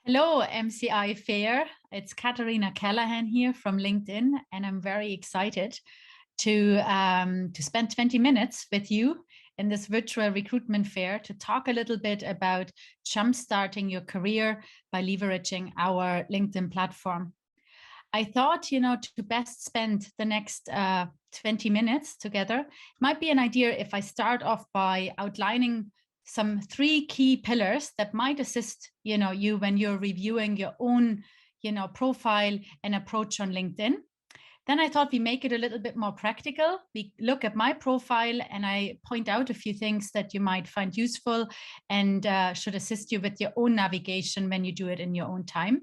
Hello, MCI Fair. It's Katarina Callahan here from LinkedIn, and I'm very excited to spend 20 minutes with you in this virtual recruitment fair to talk a little bit about jumpstarting your career by leveraging our LinkedIn platform. I thought, to best spend the next 20 minutes together, it might be an idea if I start off by outlining some 3 key pillars that might assist, you when you're reviewing your own, profile and approach on LinkedIn. Then I thought we make it a little bit more practical. We look at my profile and I point out a few things that you might find useful and should assist you with your own navigation when you do it in your own time.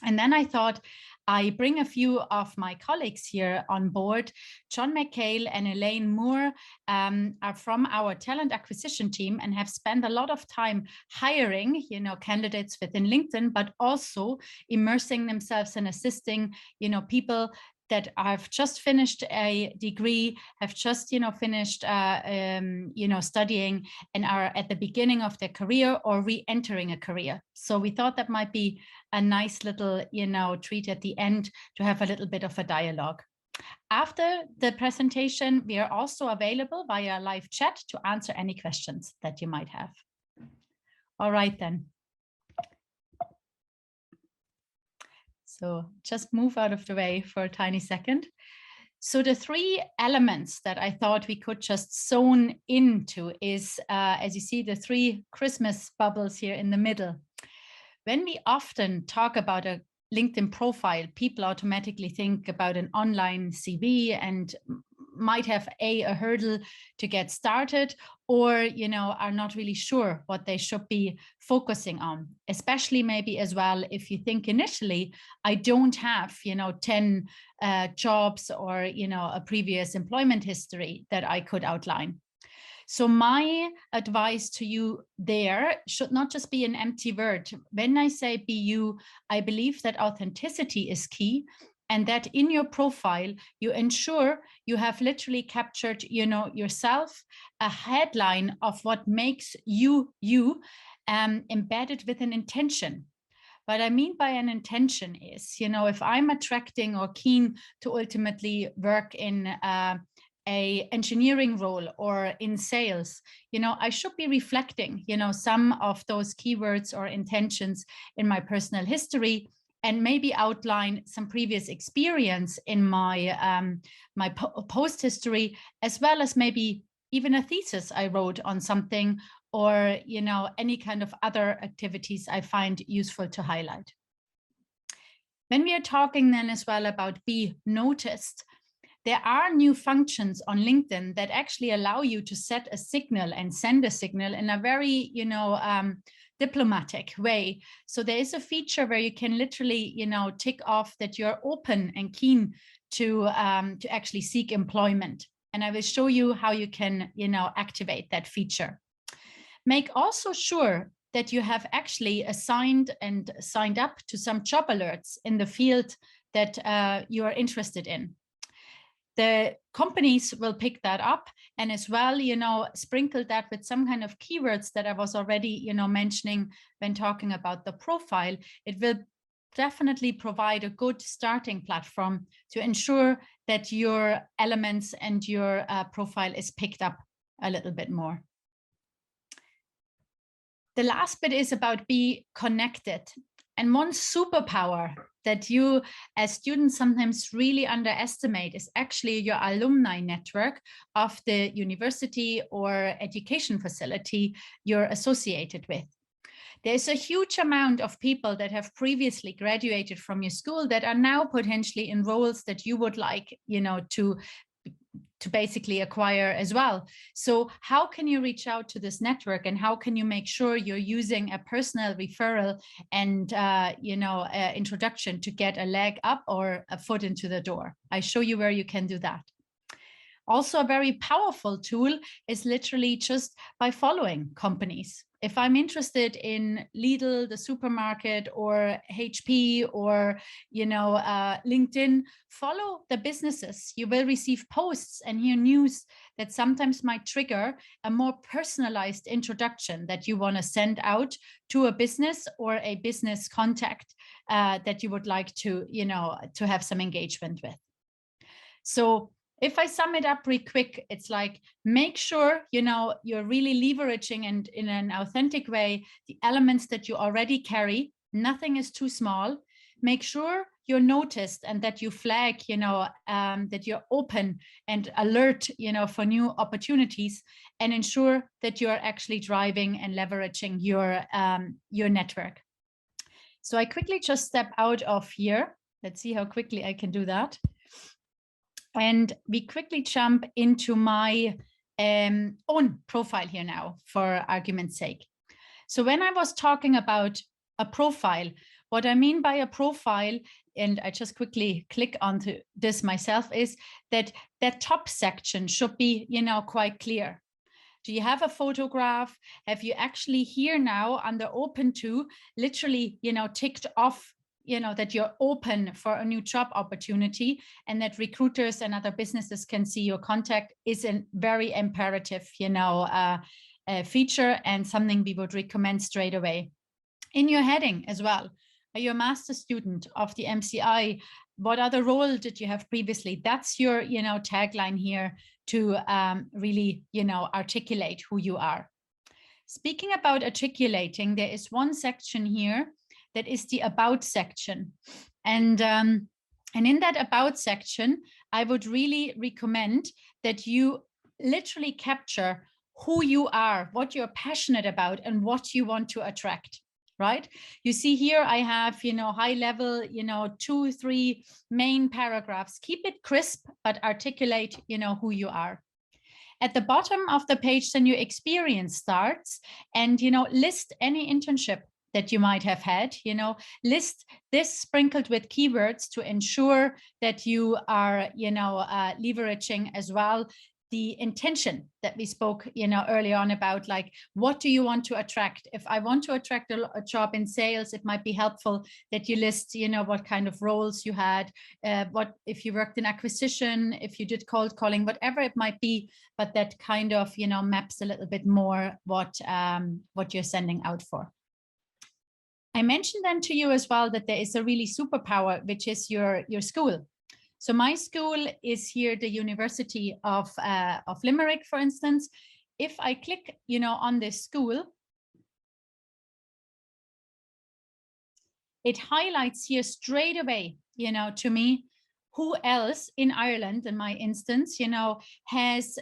And then I thought I bring a few of my colleagues here on board. John McHale and Elaine Moore are from our talent acquisition team and have spent a lot of time hiring, candidates within LinkedIn, but also immersing themselves and assisting, people that have just finished a degree, have just, finished, studying and are at the beginning of their career or re-entering a career. So we thought that might be a nice little, treat at the end to have a little bit of a dialogue. After the presentation, we are also available via live chat to answer any questions that you might have. All right, then. So just move out of the way for a tiny second. So the 3 elements that I thought we could just zone into is, as you see, the 3 Christmas bubbles here in the middle. When we often talk about a LinkedIn profile, people automatically think about an online CV and might have a hurdle to get started, or are not really sure what they should be focusing on, especially maybe as well if you think initially I don't have 10 jobs or a previous employment history that I could outline. So my advice to you there should not just be an empty word. When I say be you, I believe that authenticity is key, and that in your profile, you ensure you have literally captured, yourself, a headline of what makes you, embedded with an intention. What I mean by an intention is, if I'm attracting or keen to ultimately work in a engineering role or in sales, I should be reflecting, some of those keywords or intentions in my personal history, and maybe outline some previous experience in my my post history, as well as maybe even a thesis I wrote on something, or any kind of other activities I find useful to highlight. When we are talking then as well about be noticed, there are new functions on LinkedIn that actually allow you to set a signal and send a signal in a very, diplomatic way. So there is a feature where you can literally, tick off that you're open and keen to actually seek employment. And I will show you how you can, activate that feature. Make also sure that you have actually assigned and signed up to some job alerts in the field that you are interested in. The companies will pick that up, and as well, sprinkle that with some kind of keywords that I was already, mentioning when talking about the profile. It will definitely provide a good starting platform to ensure that your elements and your profile is picked up a little bit more. The last bit is about be connected. And one superpower that you as students sometimes really underestimate is actually your alumni network of the university or education facility you're associated with. There's a huge amount of people that have previously graduated from your school that are now potentially in roles that you would like, to basically acquire as well. So how can you reach out to this network, and how can you make sure you're using a personal referral and introduction to get a leg up or a foot into the door? I show you where you can do that. Also, a very powerful tool is literally just by following companies. If I'm interested in Lidl, the supermarket, or HP, or LinkedIn, follow the businesses. You will receive posts and hear news that sometimes might trigger a more personalized introduction that you want to send out to a business or a business contact that you would like to have some engagement with. So if I sum it up pretty quick, it's like, make sure, you're really leveraging and in an authentic way, the elements that you already carry. Nothing is too small. Make sure you're noticed and that you flag, that you're open and alert, for new opportunities, and ensure that you're actually driving and leveraging your network. So I quickly just step out of here. Let's see how quickly I can do that. And we quickly jump into my own profile here now, for argument's sake. So when I was talking about a profile, what I mean by a profile, and I just quickly click onto this myself, is that that top section should be, quite clear. Do you have a photograph? Have you actually here now under open to literally, ticked off, that you're open for a new job opportunity, and that recruiters and other businesses can see your contact is a very imperative, feature, and something we would recommend straight away. In your heading as well, are you a master's student of the MCI? What other role did you have previously? That's your, tagline here to really, articulate who you are. Speaking about articulating, there is one section here that is the about section. And in that about section, I would really recommend that you literally capture who you are, what you're passionate about, and what you want to attract, right? You see here, I have, high level, 2-3 main paragraphs. Keep it crisp, but articulate, who you are. At the bottom of the page, then your experience starts, and, list any internship that you might have had, list this sprinkled with keywords to ensure that you are, leveraging as well the intention that we spoke, early on about, like, what do you want to attract? If I want to attract a job in sales, it might be helpful that you list, what kind of roles you had, what if you worked in acquisition, if you did cold calling, whatever it might be, but that kind of, maps a little bit more what you're sending out for. I mentioned then to you as well that there is a really superpower, which is your school. So my school is here, the University of Limerick, for instance. If I click, on this school, it highlights here straight away, to me, who else in Ireland, in my instance, has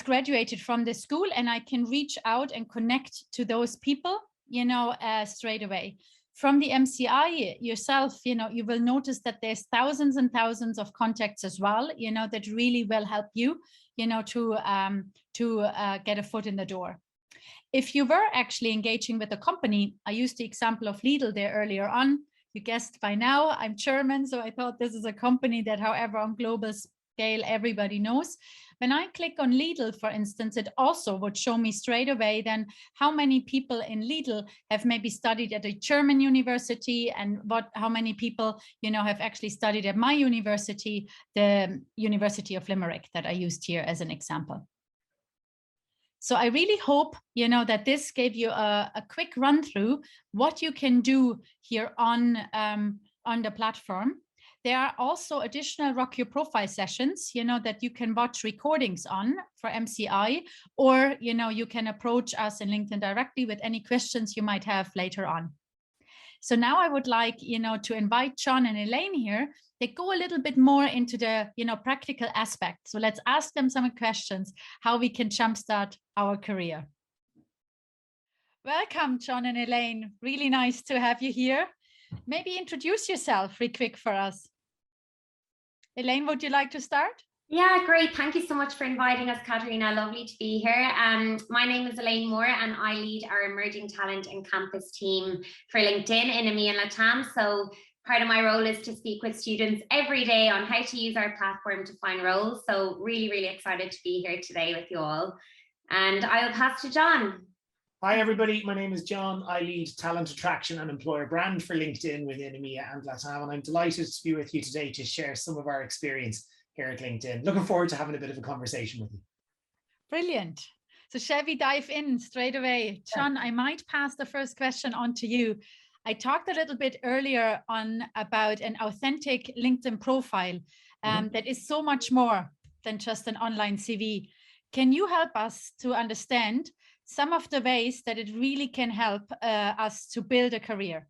graduated from the school, and I can reach out and connect to those people, straight away. From the MCI yourself, you will notice that there's thousands and thousands of contacts as well, that really will help you, to get a foot in the door. If you were actually engaging with a company, I used the example of Lidl there earlier on. You guessed by now, I'm German, so I thought this is a company that, however, on global scale, everybody knows. When I click on Lidl, for instance, it also would show me straight away then how many people in Lidl have maybe studied at a German university, and how many people, have actually studied at my university, the University of Limerick, that I used here as an example. So I really hope, that this gave you a quick run through what you can do here on the platform. There are also additional Rock Your Profile sessions, that you can watch recordings on for MCI, or, you can approach us in LinkedIn directly with any questions you might have later on. So now I would like, to invite John and Elaine here. They go a little bit more into the, practical aspect. So let's ask them some questions, how we can jumpstart our career. Welcome, John and Elaine. Really nice to have you here. Maybe introduce yourself real quick for us. Elaine, would you like to start? Yeah, great. Thank you so much for inviting us, Katerina. Lovely to be here. My name is Elaine Moore, and I lead our emerging talent and campus team for LinkedIn in EMEA and LATAM. So Part of my role is to speak with students every day on how to use our platform to find roles. So really, really excited to be here today with you all. And I will pass to John. Hi, everybody. My name is John. I lead talent attraction and employer brand for LinkedIn within EMEA and LATAM. And I'm delighted to be with you today to share some of our experience here at LinkedIn. Looking forward to having a bit of a conversation with you. Brilliant. So shall we dive in straight away? John, I might pass the first question on to you. I talked a little bit earlier on about an authentic LinkedIn profile that is so much more than just an online CV. Can you help us to understand some of the ways that it really can help us to build a career?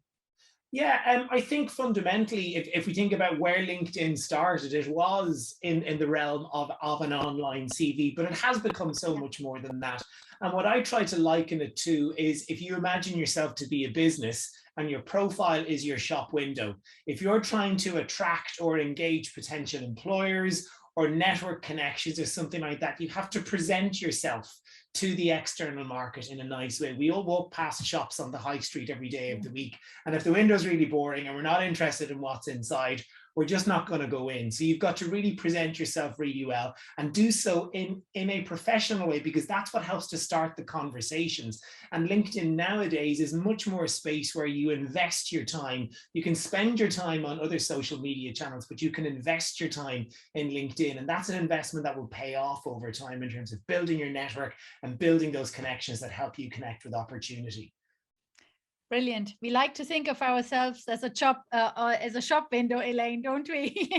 Yeah, I think fundamentally, if we think about where LinkedIn started, it was in the realm of an online CV, but it has become so much more than that. And what I try to liken it to is if you imagine yourself to be a business and your profile is your shop window, if you're trying to attract or engage potential employers or network connections or something like that, you have to present yourself to the external market in a nice way. We all walk past shops on the high street every day of the week. And if the window's really boring and we're not interested in what's inside, we're just not going to go in. So you've got to really present yourself really well and do so in a professional way, because that's what helps to start the conversations. And LinkedIn nowadays is much more a space where you invest your time. You can spend your time on other social media channels, but you can invest your time in LinkedIn. And that's an investment that will pay off over time in terms of building your network and building those connections that help you connect with opportunity. Brilliant. We like to think of ourselves as a shop window, Elaine, don't we?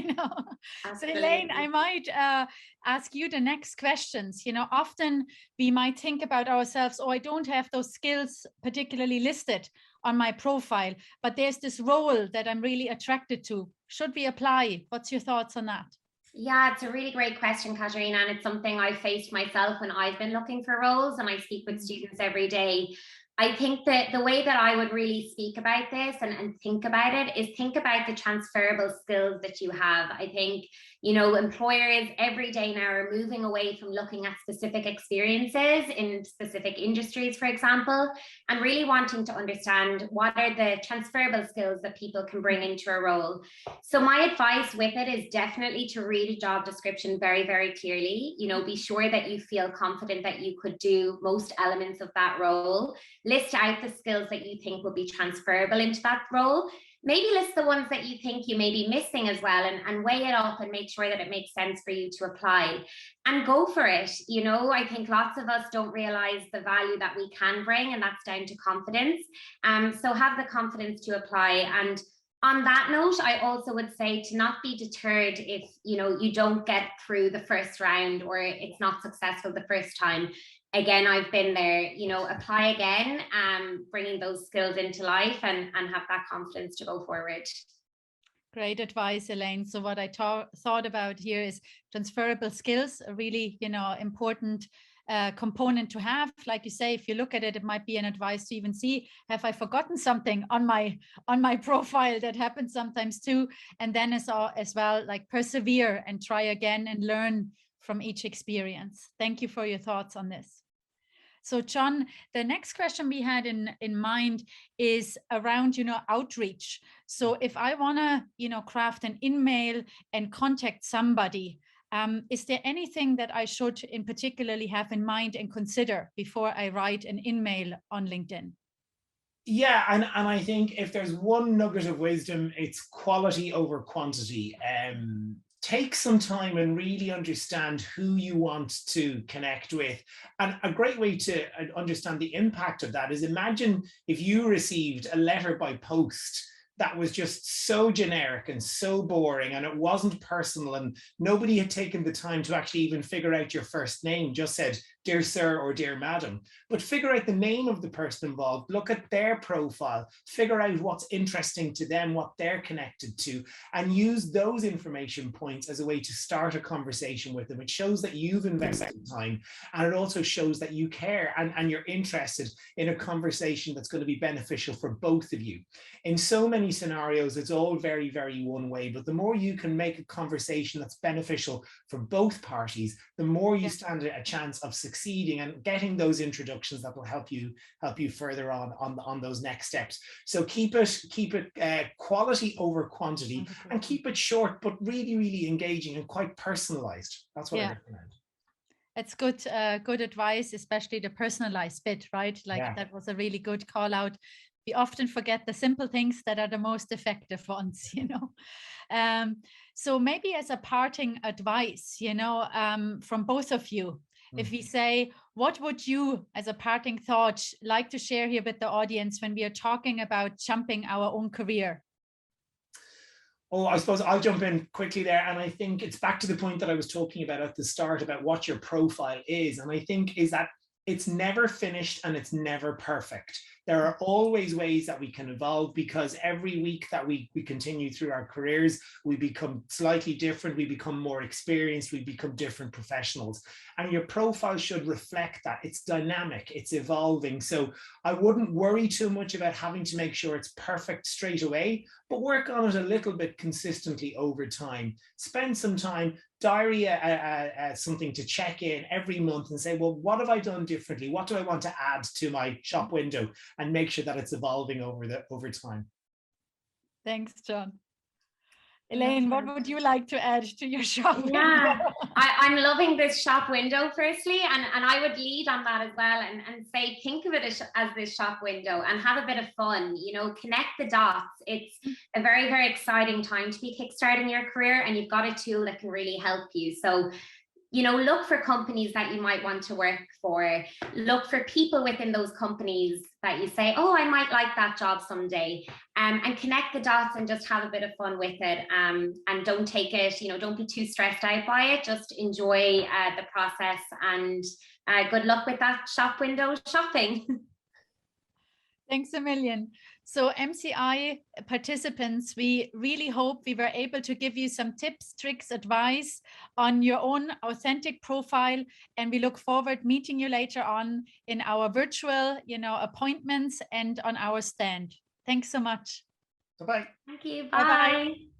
So Elaine, I might ask you the next questions. Often we might think about ourselves, oh, I don't have those skills particularly listed on my profile, but there's this role that I'm really attracted to. Should we apply? What's your thoughts on that? Yeah, it's a really great question, Katerina, and it's something I've faced myself when I've been looking for roles, and I speak with students every day. I think that the way that I would really speak about this and think about it is think about the transferable skills that you have. I think, employers every day now are moving away from looking at specific experiences in specific industries, for example, and really wanting to understand what are the transferable skills that people can bring into a role. So my advice with it is definitely to read a job description very, very clearly. Be sure that you feel confident that you could do most elements of that role. List out the skills that you think will be transferable into that role. Maybe list the ones that you think you may be missing as well, and weigh it up and make sure that it makes sense for you to apply and go for it. I think lots of us don't realize the value that we can bring, and that's down to confidence. So have the confidence to apply. And on that note, I also would say to not be deterred if you don't get through the first round or it's not successful the first time. Again, I've been there, apply again, bringing those skills into life and have that confidence to go forward. Great advice, Elaine. So what I thought about here is transferable skills, a really, important component to have. Like you say, if you look at it, it might be an advice to even see, have I forgotten something on my profile? That happens sometimes too. And then as well, like persevere and try again and learn from each experience. Thank you for your thoughts on this. So John, the next question we had in mind is around, outreach. So if I want to, craft an email and contact somebody, is there anything that I should in particularly have in mind and consider before I write an email on LinkedIn? Yeah, and I think if there's one nugget of wisdom, it's quality over quantity. Take some time and really understand who you want to connect with. And a great way to understand the impact of that is imagine if you received a letter by post that was just so generic and so boring, and it wasn't personal, and nobody had taken the time to actually even figure out your first name, just said, "Dear sir" or "Dear madam." But figure out the name of the person involved, look at their profile, figure out what's interesting to them, what they're connected to, and use those information points as a way to start a conversation with them. It shows that you've invested time, and it also shows that you care and you're interested in a conversation that's going to be beneficial for both of you. In so many scenarios, it's all very, very one way, but the more you can make a conversation that's beneficial for both parties, the more you stand a chance of success succeeding and getting those introductions that will help you further on those next steps. So keep it quality over quantity, and keep it short but really engaging and quite personalized. That's what I recommend. It's good advice, especially the personalized bit, right? Like that was a really good call out. We often forget the simple things that are the most effective ones, you know. So maybe as a parting advice, you know, from both of you, if we say, what would you as a parting thought like to share here with the audience when we are talking about jumping our own career? Oh, I suppose I'll jump in quickly there. And I think it's back to the point that I was talking about at the start about what your profile is. And I think is that it's never finished and it's never perfect. There are always ways that we can evolve, because every week that we continue through our careers, we become slightly different, we become more experienced, we become different professionals. And your profile should reflect that. It's dynamic, it's evolving. So I wouldn't worry too much about having to make sure it's perfect straight away, but work on it a little bit consistently over time. Spend some time, diary something to check in every month and say, well, what have I done differently? What do I want to add to my shop window? And make sure that it's evolving over time. Thanks, John. Elaine, what would you like to add to your shop window? I'm loving this shop window, firstly, and I would lead on that as well, and say, think of it as this shop window and have a bit of fun, you know, connect the dots. It's a very exciting time to be kickstarting your career, and you've got a tool that can really help you. So, you know, look for companies that you might want to work for. Look for people within those companies that you say, oh, I might like that job someday, and connect the dots and just have a bit of fun with it. And don't take it, you know, don't be too stressed out by it. Just enjoy the process, and good luck with that shop window shopping. Thanks a million. So MCI participants, we really hope we were able to give you some tips, tricks, advice on your own authentic profile. And we look forward meeting you later on in our virtual, you know, appointments and on our stand. Thanks so much. Bye-bye. Thank you. Bye-bye. Bye.